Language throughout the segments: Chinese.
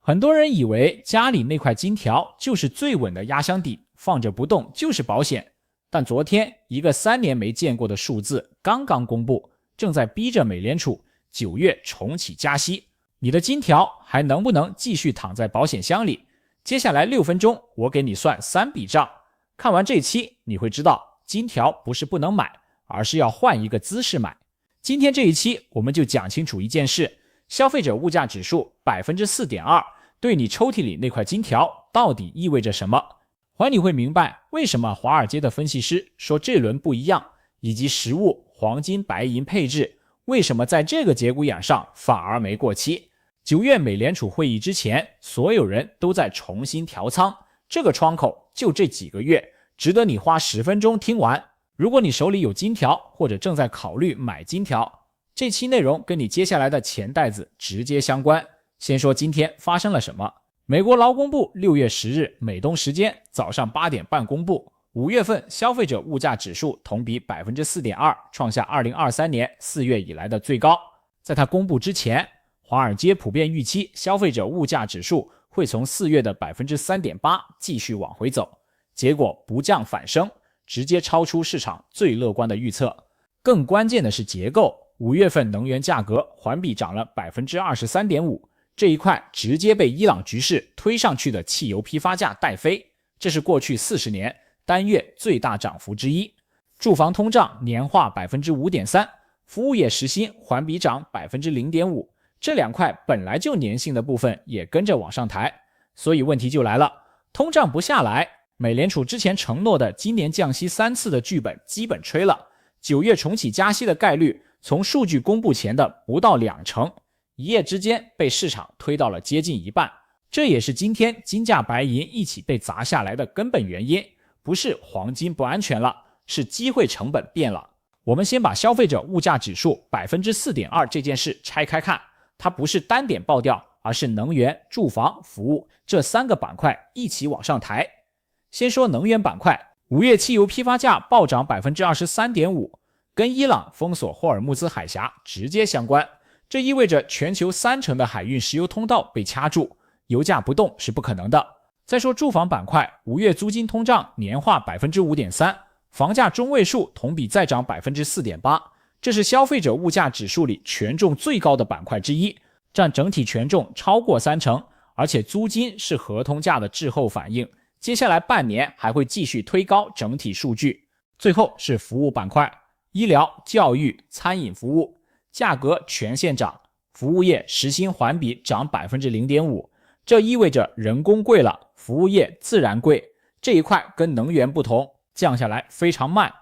很多人以为家里那块金条就是最稳的压箱底，放着不动就是保险。但昨天一个3年没见过的数字刚刚公布，正在逼着美联储9月重启加息。你的金条还能不能继续躺在保险箱里？接下来6分钟我给你算3笔账。看完这期你会知道，金条不是不能买，而是要换一个姿势买。今天这一期我们就讲清楚一件事，消费者物价指数 4.2%对你抽屉里那块金条到底意味着什么？还你会明白为什么华尔街的分析师说这轮不一样，以及实物黄金白银配置为什么在这个节骨眼上反而没过期。9月美联储会议之前，所有人都在重新调仓，这个窗口就这几个月，值得你花10分钟听完。如果你手里有金条，或者正在考虑买金条，这期内容跟你接下来的钱袋子直接相关。先说今天发生了什么。美国劳工部6月10日美东时间早上8点半公布5月份消费者物价指数同比 4.2%， 创下2023年4月以来的最高。在它公布之前，华尔街普遍预期消费者物价指数会从4月的 3.8% 继续往回走，结果不降反升，直接超出市场最乐观的预测。更关键的是结构，5月份能源价格环比涨了 23.5%，这一块直接被伊朗局势推上去的汽油批发价带飞，这是过去40年单月最大涨幅之一。住房通胀年化 5.3%， 服务业时薪环比涨 0.5%， 这两块本来就粘性的部分也跟着往上抬。所以问题就来了，通胀不下来，美联储之前承诺的今年降息3次的剧本基本吹了，9月重启加息的概率从数据公布前的不到20%，一夜之间被市场推到了接近一半。这也是今天金价白银一起被砸下来的根本原因，不是黄金不安全了，是机会成本变了。我们先把消费者物价指数 4.2% 这件事拆开看，它不是单点爆掉，而是能源、住房、服务这3个板块一起往上抬。先说能源板块，5月汽油批发价暴涨 23.5%， 跟伊朗封锁霍尔木兹海峡直接相关，这意味着全球30%的海运石油通道被掐住，油价不动是不可能的。再说住房板块，5月租金通胀年化 5.3%， 房价中位数同比再涨 4.8%， 这是消费者物价指数里权重最高的板块之一，占整体权重超过30%，而且租金是合同价的滞后反应，接下来半年还会继续推高整体数据。最后是服务板块，医疗、教育、餐饮服务价格全线涨，服务业时薪环比涨 0.5%， 这意味着人工贵了，服务业自然贵，这一块跟能源不同，降下来非常慢。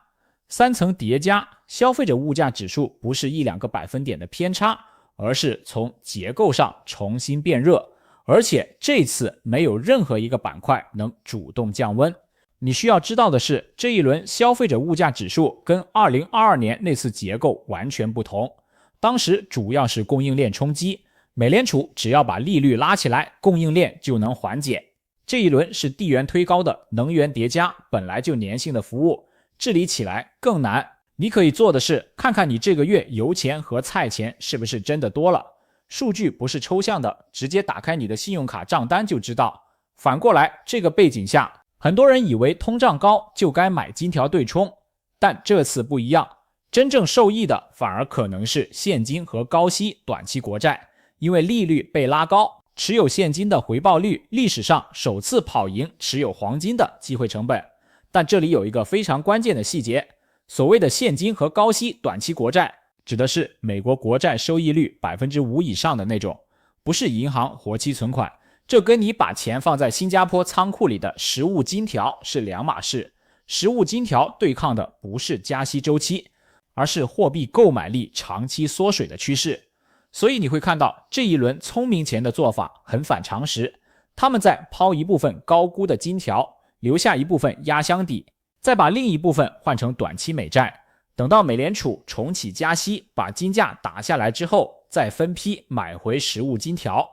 3层叠加，消费者物价指数不是1-2个百分点的偏差，而是从结构上重新变热，而且这次没有任何一个板块能主动降温。你需要知道的是，这一轮消费者物价指数跟2022年那次结构完全不同，当时主要是供应链冲击，美联储只要把利率拉起来，供应链就能缓解。这一轮是地缘推高的能源叠加，本来就粘性的服务，治理起来更难。你可以做的是，看看你这个月油钱和菜钱是不是真的多了，数据不是抽象的，直接打开你的信用卡账单就知道。反过来，这个背景下，很多人以为通胀高就该买金条对冲，但这次不一样，真正受益的反而可能是现金和高息短期国债，因为利率被拉高，持有现金的回报率历史上首次跑赢持有黄金的机会成本。但这里有一个非常关键的细节，所谓的现金和高息短期国债指的是美国国债收益率 5% 以上的那种，不是银行活期存款，这跟你把钱放在新加坡仓库里的实物金条是两码事。实物金条对抗的不是加息周期，而是货币购买力长期缩水的趋势。所以你会看到这一轮聪明钱的做法很反常识，他们在抛一部分高估的金条，留下一部分压箱底，再把另一部分换成短期美债，等到美联储重启加息，把金价打下来之后，再分批买回实物金条。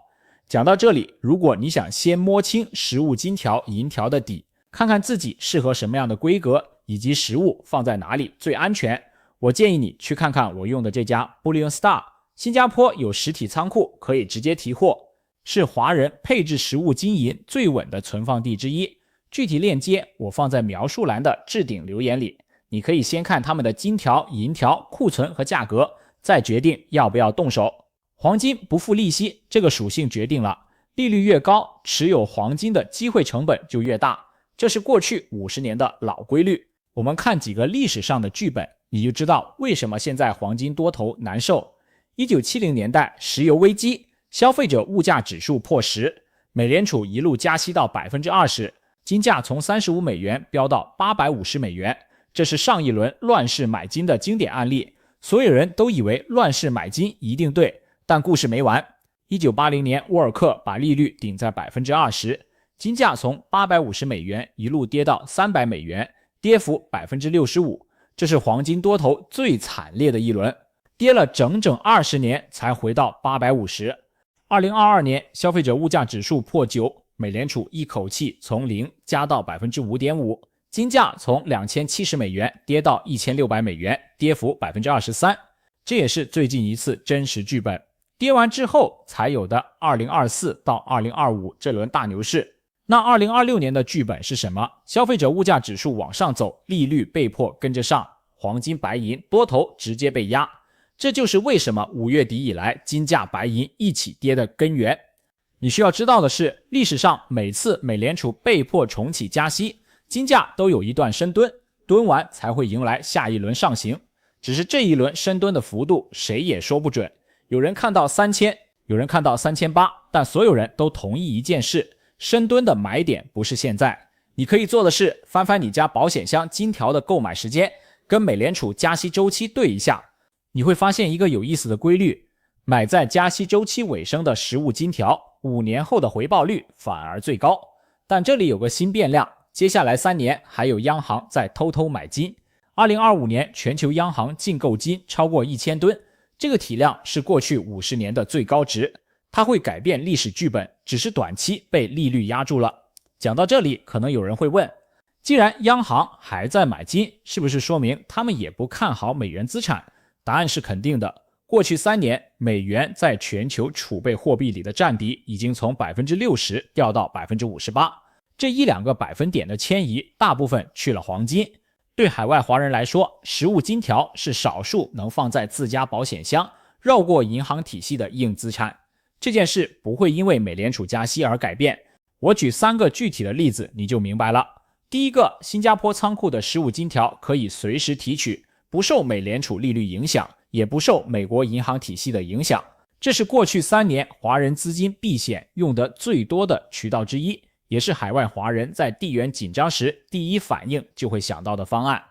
讲到这里，如果你想先摸清实物金条银条的底，看看自己适合什么样的规格，以及实物放在哪里最安全，我建议你去看看我用的这家 Bullion Star， 新加坡有实体仓库可以直接提货。是华人配置实物金银最稳的存放地之一。具体链接我放在描述栏的置顶留言里，你可以先看他们的金条、银条、库存和价格，再决定要不要动手。黄金不付利息，这个属性决定了利率越高，持有黄金的机会成本就越大，这是过去50年的老规律。我们看几个历史上的剧本，你就知道为什么现在黄金多头难受。1970年代石油危机，消费者物价指数破10，美联储一路加息到 20%， 金价从35美元飙到850美元，这是上一轮乱世买金的经典案例。所有人都以为乱世买金一定对，但故事没完。1980年沃尔克把利率顶在 20%， 金价从850美元一路跌到300美元，跌幅 65%， 这是黄金多头最惨烈的一轮，跌了整整20年才回到850。2022年消费者物价指数破9，美联储一口气从0加到 5.5%， 金价从2070美元跌到1600美元，跌幅 23%， 这也是最近一次真实剧本。跌完之后才有的2024到2025这轮大牛市。那2026年的剧本是什么？消费者物价指数往上走，利率被迫跟着上，黄金白银多头直接被压，这就是为什么5月底以来金价白银一起跌的根源。你需要知道的是，历史上每次美联储被迫重启加息，金价都有一段深蹲，蹲完才会迎来下一轮上行，只是这一轮深蹲的幅度谁也说不准，有人看到3000，有人看到3800，但所有人都同意一件事，深蹲的买点不是现在。你可以做的是翻翻你家保险箱金条的购买时间，跟美联储加息周期对一下，你会发现一个有意思的规律，买在加息周期尾声的实物金条5年后的回报率反而最高。但这里有个新变量，接下来3年还有央行在偷偷买金。2025年全球央行净购金超过1000吨，这个体量是过去50年的最高值，它会改变历史剧本，只是短期被利率压住了。讲到这里，可能有人会问，既然央行还在买金，是不是说明他们也不看好美元资产？答案是肯定的。过去3年，美元在全球储备货币里的占比已经从 60% 掉到 58%， 这1-2个百分点的迁移，大部分去了黄金。对海外华人来说，实物金条是少数能放在自家保险箱绕过银行体系的硬资产。这件事不会因为美联储加息而改变。我举3个具体的例子你就明白了。第一个，新加坡仓库的实物金条可以随时提取，不受美联储利率影响，也不受美国银行体系的影响，这是过去3年华人资金避险用得最多的渠道之一，也是海外华人在地缘紧张时第一反应就会想到的方案。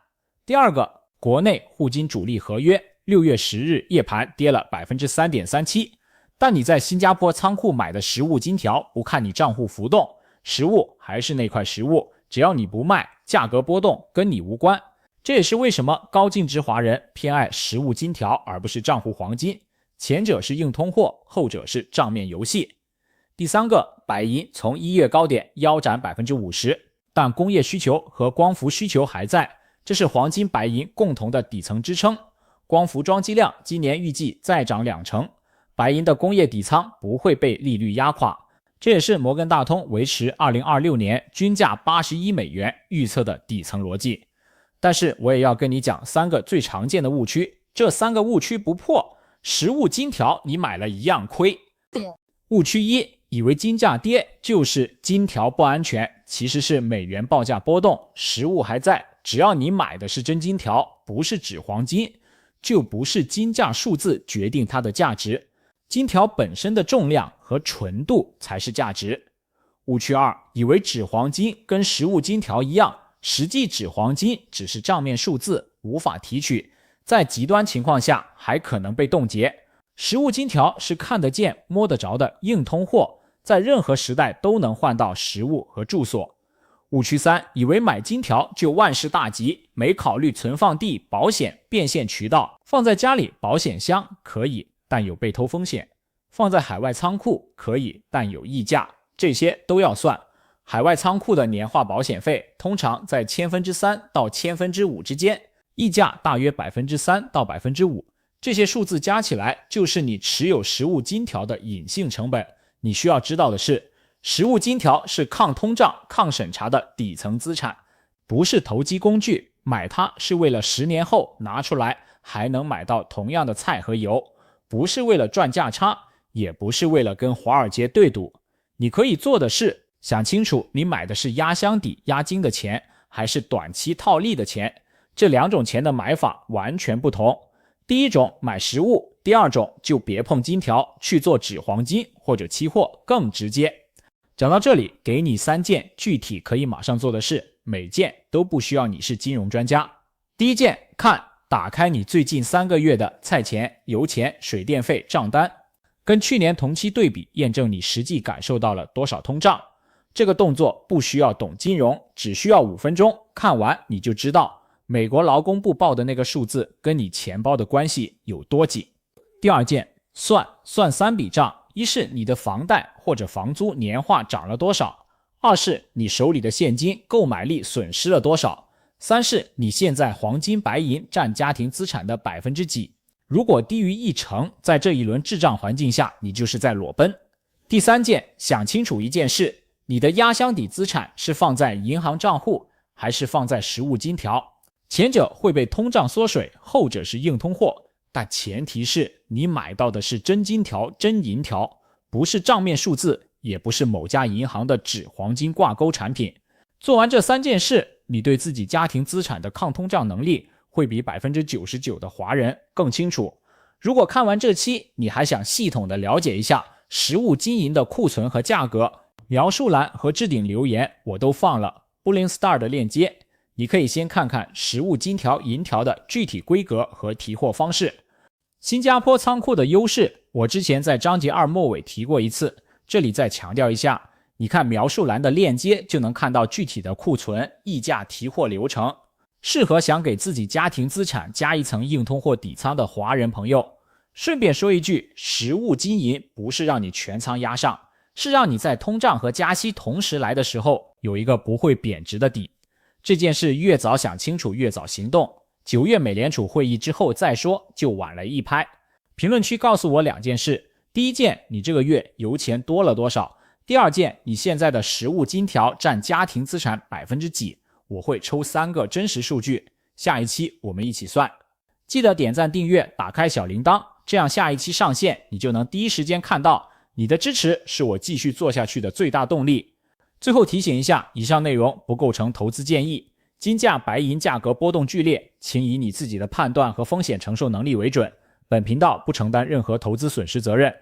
第二个，国内沪金主力合约6月10日夜盘跌了 3.37%， 但你在新加坡仓库买的实物金条不看你账户浮动，实物还是那块实物，只要你不卖，价格波动跟你无关。这也是为什么高净值华人偏爱实物金条而不是账户黄金，前者是硬通货，后者是账面游戏。第三个，白银从1月高点腰斩 50%， 但工业需求和光伏需求还在，这是黄金白银共同的底层支撑。光伏装机量今年预计再涨2成，白银的工业底仓不会被利率压垮，这也是摩根大通维持2026年均价81美元预测的底层逻辑。但是我也要跟你讲3个最常见的误区，这3个误区不破，实物金条你买了一样亏。误区1，以为金价跌就是金条不安全，其实是美元报价波动，实物还在，只要你买的是真金条，不是纸黄金，就不是金价数字决定它的价值，金条本身的重量和纯度才是价值。误区2，以为纸黄金跟实物金条一样，实际纸黄金只是账面数字，无法提取，在极端情况下还可能被冻结。实物金条是看得见摸得着的硬通货，在任何时代都能换到实物和住所。误区3，以为买金条就万事大吉，没考虑存放地、保险、变现渠道。放在家里保险箱可以，但有被偷风险；放在海外仓库可以，但有溢价，这些都要算。海外仓库的年化保险费通常在3%到5%之间，溢价大约 3%到 5%， 这些数字加起来就是你持有实物金条的隐性成本，你需要知道的是，实物金条是抗通胀、抗审查的底层资产，不是投机工具，买它是为了10年后拿出来还能买到同样的菜和油，不是为了赚价差，也不是为了跟华尔街对赌。你可以做的是想清楚你买的是压箱底押金的钱还是短期套利的钱，这两种钱的买法完全不同。第一种买实物，第二种就别碰金条，去做纸黄金或者期货更直接。讲到这里，给你3件具体可以马上做的事，每件都不需要你是金融专家。第一件，打开你最近3个月的菜钱、油钱、水电费账单，跟去年同期对比，验证你实际感受到了多少通胀。这个动作不需要懂金融，只需要5分钟，看完你就知道美国劳工部报的那个数字跟你钱包的关系有多紧。第二件，算3笔账，一是你的房贷或者房租年化涨了多少，二是你手里的现金购买力损失了多少，三是你现在黄金白银占家庭资产的几%，如果低于1成，在这一轮滞胀环境下，你就是在裸奔。第三件，想清楚一件事，你的压箱底资产是放在银行账户还是放在实物金条，前者会被通胀缩水，后者是硬通货，但前提是你买到的是真金条、真银条，不是账面数字，也不是某家银行的纸黄金挂钩产品。做完这3件事，你对自己家庭资产的抗通胀能力会比 99% 的华人更清楚。如果看完这期你还想系统的了解一下实物金银的库存和价格，描述栏和置顶留言我都放了 Bullion Star 的链接，你可以先看看实物金条、银条的具体规格和提货方式。新加坡仓库的优势，我之前在章节2末尾提过一次，这里再强调一下，你看描述栏的链接就能看到具体的库存、议价、提货流程，适合想给自己家庭资产加一层硬通货底仓的华人朋友。顺便说一句，实物金银不是让你全仓压上，是让你在通胀和加息同时来的时候有一个不会贬值的底。这件事越早想清楚越早行动，9月美联储会议之后再说就晚了一拍。评论区告诉我2件事，第一件，你这个月油钱多了多少，第二件，你现在的实物金条占家庭资产几%，我会抽3个真实数据，下一期我们一起算。记得点赞订阅，打开小铃铛，这样下一期上线你就能第一时间看到。你的支持是我继续做下去的最大动力。最后提醒一下，以上内容不构成投资建议，金价白银价格波动剧烈，请以你自己的判断和风险承受能力为准。本频道不承担任何投资损失责任。